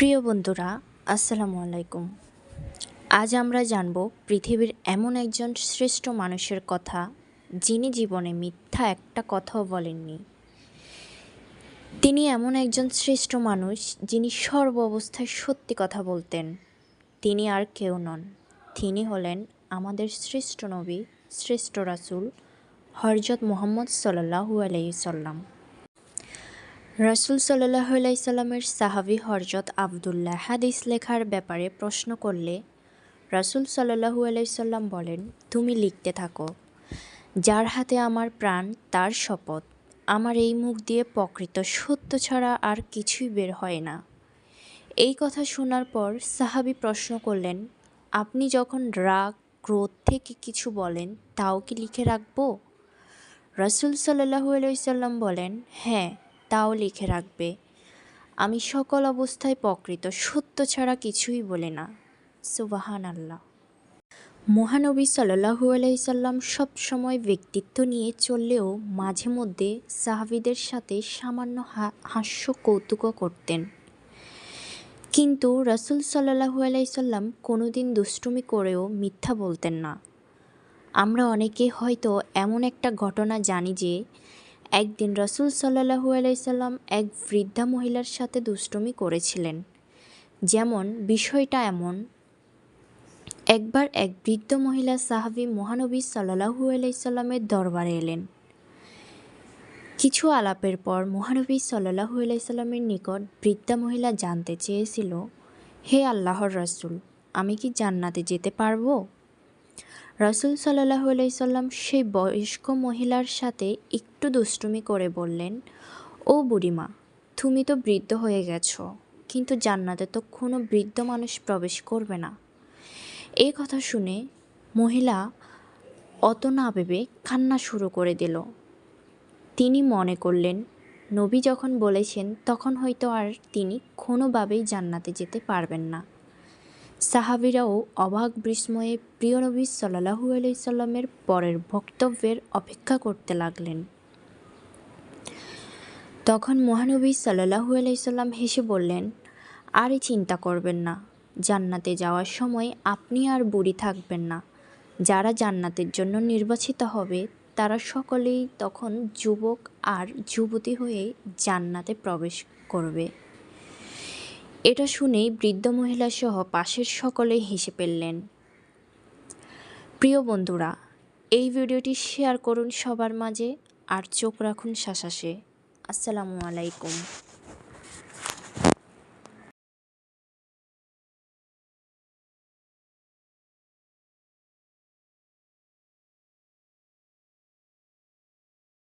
প্রিয় বন্ধুরা, আসসালামু আলাইকুম। আজ আমরা জানব পৃথিবীর এমন একজন শ্রেষ্ঠ মানুষের কথা, যিনি জীবনে মিথ্যা একটা কথাও বলেননি। তিনি এমন একজন শ্রেষ্ঠ মানুষ, যিনি সর্ব অবস্থায় সত্যি কথা বলতেন। তিনি আর কেউ নন, তিনি হলেন আমাদের শ্রেষ্ঠ নবী, শ্রেষ্ঠ রাসূল হযরত মুহাম্মদ সাল্লাল্লাহু আলাইহি সাল্লাম। রাসূল সাল্লাল্লাহু আলাইহি সাল্লামের সাহাবী হযরত আবদুল্লাহ হাদিস লেখার ব্যাপারে প্রশ্ন করলে রাসূল সাল্লাল্লাহু আলাইহি সাল্লাম বলেন, তুমি লিখতে থাকো। যার হাতে আমার প্রাণ তার শপথ, আমার এই মুখ দিয়ে প্রকৃত সত্য ছাড়া আর কিছুই বের হয় না। এই কথা শোনার পর সাহাবী প্রশ্ন করলেন, আপনি যখন রাগ ক্রোধ থেকে কিছু বলেন তাও কি লিখে রাখবো? রাসূল সাল্লাল্লাহু আলাইহি সাল্লাম বলেন, হ্যাঁ, তাও লিখে রাখবে। আমি সকল অবস্থায় প্রকৃত সত্য ছাড়া কিছুই বলি না। সুবহানাল্লাহ। মহানবী সাল্লাল্লাহু আলাইহি সাল্লাম সবসময় ব্যক্তিত্ব নিয়ে চললেও মাঝে মধ্যে সাহাবীদের সাথে সামান্য হাস্য কৌতুকও করতেন। কিন্তু রাসূল সাল্লাল্লাহু আলাইহি সাল্লাম কোনোদিন দুষ্টুমি করেও মিথ্যা বলতেন না। আমরা অনেকে হয়তো এমন একটা ঘটনা জানি যে একদিন রাসূল সাল্লাল্লাহু আলাইহি সাল্লাম এক বৃদ্ধা মহিলার সাথে দুষ্টুমি করেছিলেন। যেমন বিষয়টা এমন, একবার এক বৃদ্ধ মহিলা সাহাবী মহানবী সাল্লাল্লাহু আলাইহি সাল্লামের দরবারে এলেন। কিছু আলাপের পর মহানবী সাল্লাল্লাহু আলাইহি সাল্লামের নিকট বৃদ্ধা মহিলা জানতে চেয়েছিল, হে আল্লাহর রাসূল, আমি কি জান্নাতে যেতে পারবো? রাসূল সাল্লাল্লাহু আলাইহি সাল্লাম সেই বয়স্ক মহিলার সাথে একটু দুষ্টুমি করে বললেন, ও বুড়িমা, তুমি তো বৃদ্ধ হয়ে গেছো, কিন্তু জান্নাতে তো কোনো বৃদ্ধ মানুষ প্রবেশ করবে না। এই কথা শুনে মহিলা অত না ভেবে কান্না শুরু করে দিল। তিনি মনে করলেন, নবী যখন বলেছেন তখন হয়তো আর তিনি কোনোভাবেই জান্নাতে যেতে পারবেন না। সাহাবীরাও অবাক বিস্ময়ে প্রিয় নবী সাল্লাল্লাহু আলাইহি সাল্লামের পরের বক্তব্যের অপেক্ষা করতে লাগলেন। তখন মহানবী সাল্লাল্লাহু আলাইহি সাল্লাম হেসে বললেন, আরে চিন্তা করবেন না, জান্নাতে যাওয়ার সময় আপনি আর বুড়ি থাকবেন না। যারা জান্নাতের জন্য নির্বাচিত হবে তারা সকলেই তখন যুবক আর যুবতী হয়ে জান্নাতে প্রবেশ করবে। এটা শুনেই বৃদ্ধ মহিলা সহ পাশের সকলেই হেসে ফেললেন। প্রিয় বন্ধুরা, এই ভিডিওটি শেয়ার করুন সবার মাঝে আর চোখ রাখুন শ্বাসে। আসসালামু আলাইকুম।